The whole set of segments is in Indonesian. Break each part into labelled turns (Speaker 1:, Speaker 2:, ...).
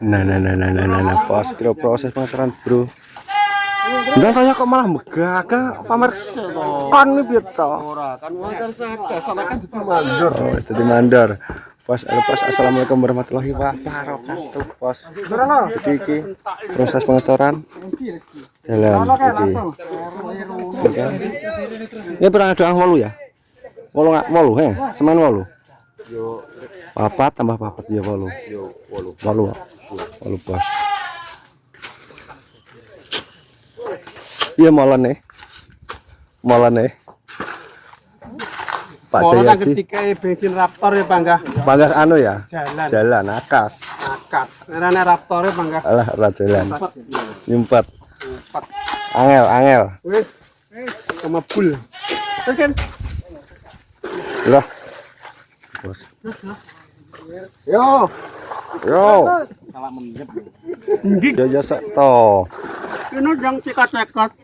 Speaker 1: Nah, pas kira proses pengasaran bro. Jangan tanya kok malah megaka pamer kon nih piye to?
Speaker 2: Ora, kan wong kan sakit, sana kan jadi mandor.
Speaker 1: Oh, jadi mandor. Pas, assalamualaikum warahmatullahi wabarakatuh. Pas. Jadi iki proses pengecoran jalan iki. Oke. Ini pernah doang 8 ya? 8 semen 8.
Speaker 2: Yo,
Speaker 1: Papat tambah papat ya 8.
Speaker 2: yo,
Speaker 1: 8 bos. Iya molen nih. Pak Jayadi.
Speaker 2: ketika bensin Raptor ya Bangga.
Speaker 1: Bangga anu ya?
Speaker 2: Jalan.
Speaker 1: Jalan akas.
Speaker 2: Akad. Karena Raptor ya Bangga.
Speaker 1: Alah ora jalan. Nyumpet.
Speaker 2: Empat.
Speaker 1: Angel.
Speaker 2: Wes. Kemabul. Kan?
Speaker 1: Lah. Bos.
Speaker 2: Yo.
Speaker 3: Salah menjep.
Speaker 1: Ya sok to.
Speaker 2: Ini yang cekat-cekat.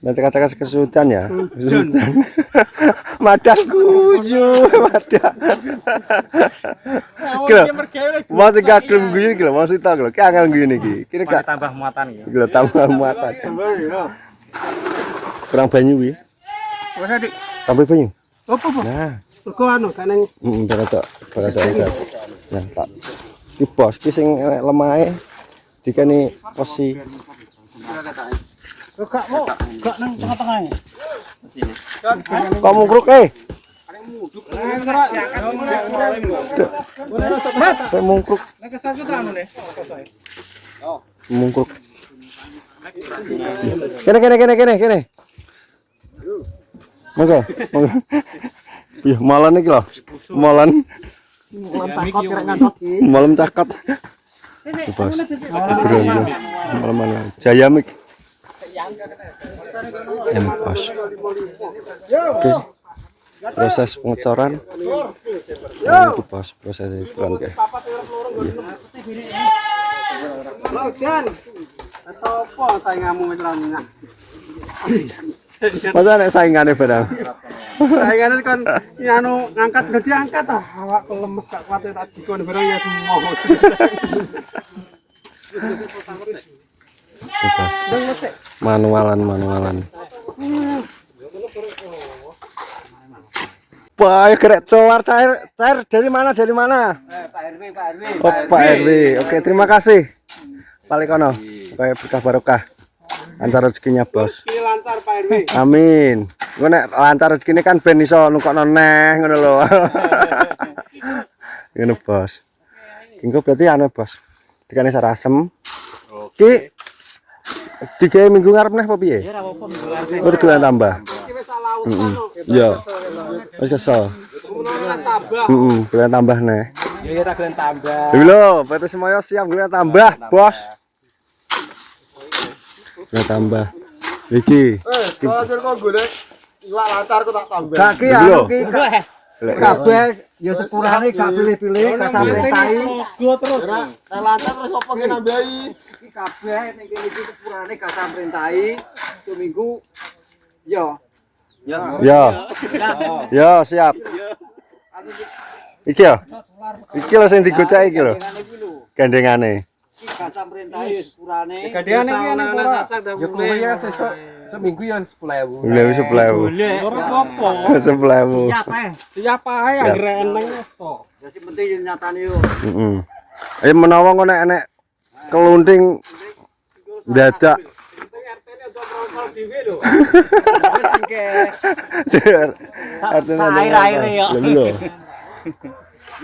Speaker 1: Nanti kaca-kaca kesulitan ya. Kesulitan. Madas kuju, madas. Kilo. Mau tiga klum guyu kilo, mau sita kilo. Ki angel guyu niki. Kira gak
Speaker 3: Tambah muatan ya.
Speaker 1: kilo tambah muatan. Kurang banyu wi.
Speaker 2: Wes Dik.
Speaker 1: Tambah banyu.
Speaker 2: Apa?
Speaker 1: Nah,
Speaker 2: Mergo anu kan yang
Speaker 1: berasa. Nah, tak. Ki bos ki sing lemahe dikene posi.
Speaker 3: Gak nang tengah-tengahnya.
Speaker 1: Kamu kruk Kayak mungkruk. Mungkruk. Kene. Monggo. Iya, malan iki lho. Malan
Speaker 2: takut kira ngangkot iki.
Speaker 1: malam cakot. Bos. Malam Jaya Mik. Bos. Oke. Proses pengecoran. Itu bos, proses itu kan kayak.
Speaker 2: Logan. Sopo saingamu wis lan.
Speaker 1: Masa nek saingane barang.
Speaker 2: Saingane kan anu ngangkat gede angkat ah. Awak lemes gak kuat tak jikon barang ya semua.
Speaker 1: Manualan. Wah, kerek coar cair dari mana?
Speaker 3: Pak RW.
Speaker 1: Oh, Pak RW. Oke, terima kasih. Pak Lekono. Oke, berkah barokah. Lancar rezekinya, Bos.
Speaker 2: Iki lancar Pak RW.
Speaker 1: Amin. Gue nek lancar rezekine kan ben iso nukokno neh ngono lho. Ngono, Bos. Engko berarti anu, Bos. Dikane sarasem. Ki digawe minggu ngarep neh apa piye?
Speaker 3: Ya ora apa-apa minggu ngarep.
Speaker 1: Oh, dolan tambah.
Speaker 2: Iki wis salah utan.
Speaker 1: Iya. Wis kesel.
Speaker 2: Tambah.
Speaker 1: Dolan tambah neh.
Speaker 3: Ya tak gelem tambah.
Speaker 1: Lho lho, PT Semoyo siap gue tambah, Bos. Gue tambah. Iki.
Speaker 2: Kok golek iwak lancar kok tak tambah.
Speaker 1: Kaki anu ki.
Speaker 2: Kabeh ya sepurane gak pilih-pilih gak sampe tai.
Speaker 3: Go terus.
Speaker 2: Lancar terus opo ki nambahi?
Speaker 4: Iki kabeh ning kene iki sepurane gak samprintahi seminggu yo.
Speaker 1: Yo, siap. Iki yo. Iki lho sing digocek iki lho. Gendengane.
Speaker 4: Iki gak samprintahi sepurane.
Speaker 2: Gadean iki ana ya kuwi ya sesuk seminggu ya 10.000.
Speaker 1: Lha wis 10.000.
Speaker 3: Ora apa-apa.
Speaker 1: 10.000.
Speaker 3: Siap ae anggere eneng to.
Speaker 4: Ya sing penting yo nyatane yo.
Speaker 1: Heeh. Ayo menawa ngono nek kelunting dadak.
Speaker 4: Air-air ya.
Speaker 1: Lho.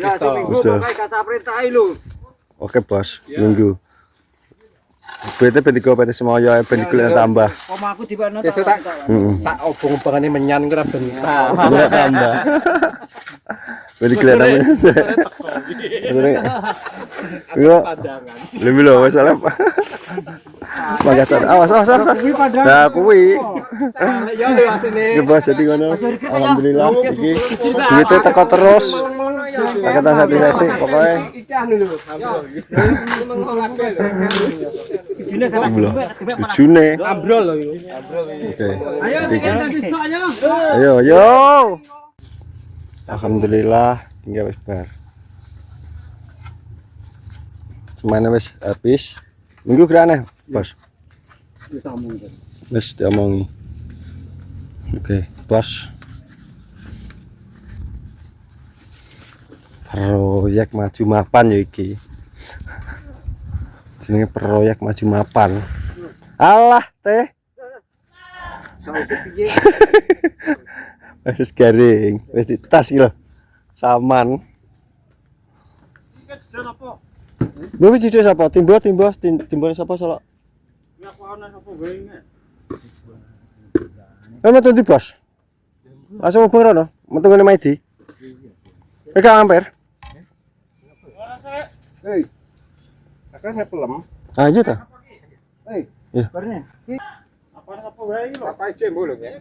Speaker 4: Ya seminggu
Speaker 1: Bisa.
Speaker 4: pokoke gak samprintahi lho.
Speaker 1: Oke, Bos. Minggu. BT ben digo PT Semoyo ben digolek tambah.
Speaker 4: Omaku dibayarno
Speaker 2: Sesuk tak
Speaker 1: Heeh.
Speaker 2: sak obong-obongane menyan kira bentar.
Speaker 1: Digolek tambah. Ben digolek tambah. Yo. Lebih lho wis oleh. Magasan. Awas. Nah, kuwi.
Speaker 2: Ya lho asine.
Speaker 1: Ya Bos, jadi ngono. Alhamdulillah iki duitnya teko terus. Kata satu-satu pokoknya.
Speaker 2: Iki anu lho.
Speaker 1: Ujune.
Speaker 2: Ambrol lho.
Speaker 1: Oke.
Speaker 2: Ayo kita bisa
Speaker 1: Ayo,
Speaker 2: ayo.
Speaker 1: yo. Alhamdulillah tinggal wis bar. semuanya wis habis. Minggu gerane, Bos.
Speaker 2: Kita omongin.
Speaker 1: Wis diomongi. Oke, Bos. Proyek maju mapan ya iki. Jenenge proyek maju mapan. Alah, teh. Wis garing, wis ditas iki lho. Saman. Lho wis jidhe sapa? Timbul sapa solok?
Speaker 2: Ya kok ana sapa wae ngene.
Speaker 1: Metu ndi, Bos? Langsung mubeng rono, metu ngene Maidi. Pegang ampere.
Speaker 2: Hei. Akan saya pelem.
Speaker 1: Ayo ta.
Speaker 2: Hei.
Speaker 1: Iya.
Speaker 2: Barne. Apa sapa wae iki lho? Apa ije bolong ya?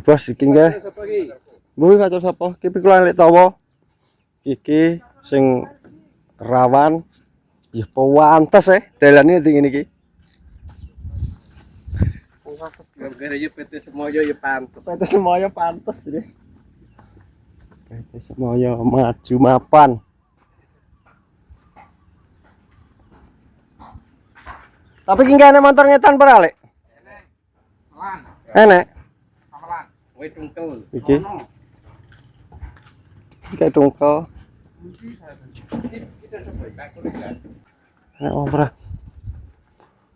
Speaker 1: Bos iki nggih.
Speaker 2: Sapa iki?
Speaker 1: Kuwi kacau sapa? Ki pikulan lek tawa. Iki sing rawan. Ya pantes dalane ngene iki.
Speaker 2: Gara-gara ya PT Semoyo ya pantes.
Speaker 1: PT Semoyo pantes ini. PT Semoyo maju mapan. Tapi ki enek motor ngetan ora, Lek? Enek.
Speaker 2: Amalan. Kowe tungkel.
Speaker 1: Iki. Iki tungkel.
Speaker 2: Kita sebaik aku lihat.
Speaker 1: Enek ora.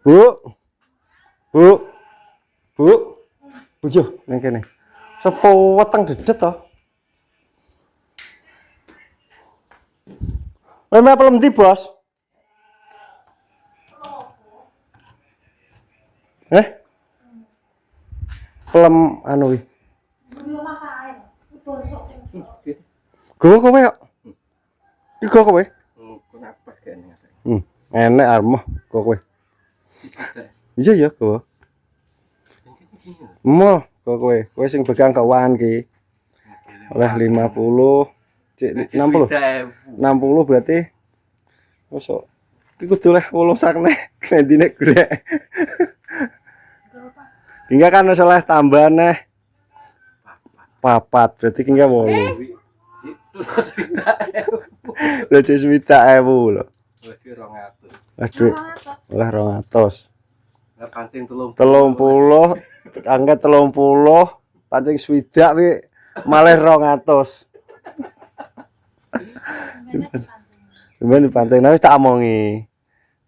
Speaker 1: Bu. Bu. Bu. Bujo ning kene. Sepo weteng dedet to. Kowe pelem ndi, Bos? Pelem anu iki. Gowo kowe kok. Iki gowo kowe.
Speaker 2: Kenapa kene?
Speaker 1: Enek armoh gowo kowe. Iya ya gowo. Mo gowo kowe. Kowe sing pegang keuangan ki. Oleh 50, cek 60. 60 berarti mosok iki kudu oleh 8 sakne. Kendine golek. Hingga kan wis oleh tambahan neh. Papat berarti hingga 8. Lho cek 20.000 lho. Aduh. Oleh 200.
Speaker 2: Lah pancing 30.
Speaker 1: 30 angkat 30 pancing swidak wi malah 200. Cuman dipancing wis tak omongi.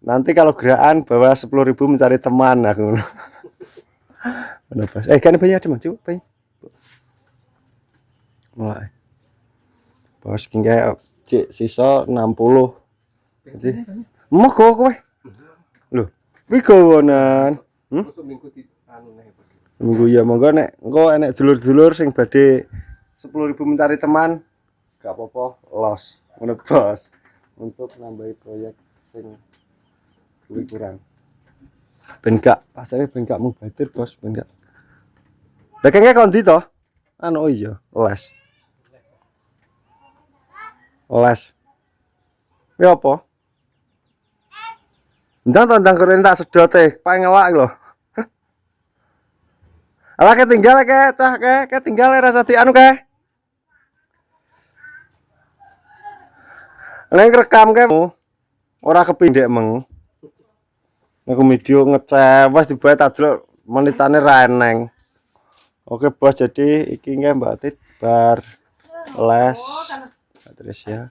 Speaker 1: Nanti kalau gerakan bawa 10.000 mencari teman aku. Mana pas? Kan banyak ada maju, banyak. Mulai. Bos hingga cek sisa 60. Jadi mau kowe. Loh, kuwi gowonan. Minggu ya monggo nek engko enek dulur-dulur sing badhe 10.000 mencari teman. Gak apa-apa, los. Ngono, Bos. Untuk nambahi proyek sing kuwi kurang. Ben gak pasare ben gak mubadir, Bos, ben gak. Lah kengke kondi to? Anu iya, les. Les. Ya apa? Ndang keren tak sedote, pangelak lho. Ala ketinggal ke cah ke tinggal rasa di anu ke. Neng rekam ke ora kepindhek meng. Aku video ngecewes dibae tak delok menitane ra eneng. Oke, Bos, jadi iki nggih Mbak Tit bar les. Terus ya.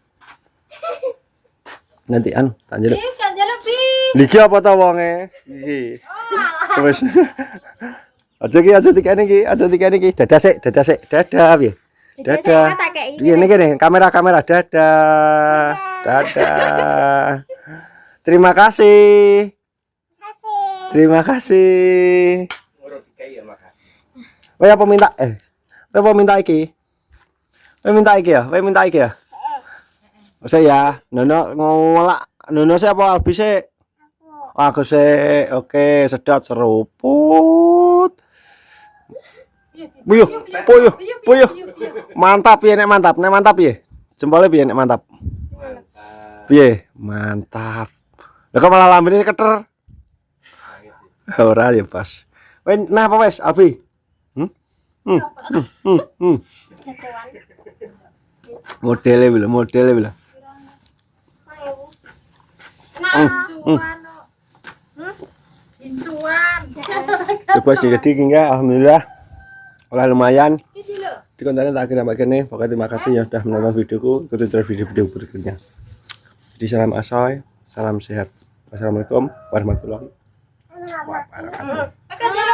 Speaker 1: Nanti anu tak njeluk. Niki apa ta wonge? Iki. Wis. Aja dikene iki, dadah sik, dadah piye? Dadah. Piye niki kamera, dadah. Dadah. Terima kasih. Terima kasih. Weh apa minta? Apa minta iki? Minta iki ya? Saya, Nono ngolak. Nono siapa Albi sih? Aku sih, oke, sedot seruput. Puyuh. Mantap ya, nek mantap ya. Jempolnya piye nek mantap? Piye? Mantap. Lah kok malah lambene keter. Ora ya pas. Nah apa wes, Albi? Modele bila. Coba sih jadi hingga alhamdulillah olah lumayan. Di kontennya tak kira begini. Pokoknya terima kasih yang sudah menonton videoku. Ikuti terus video-video berikutnya. Jadi salam asoy, salam sehat. Wassalamualaikum warahmatullahi wabarakatuh.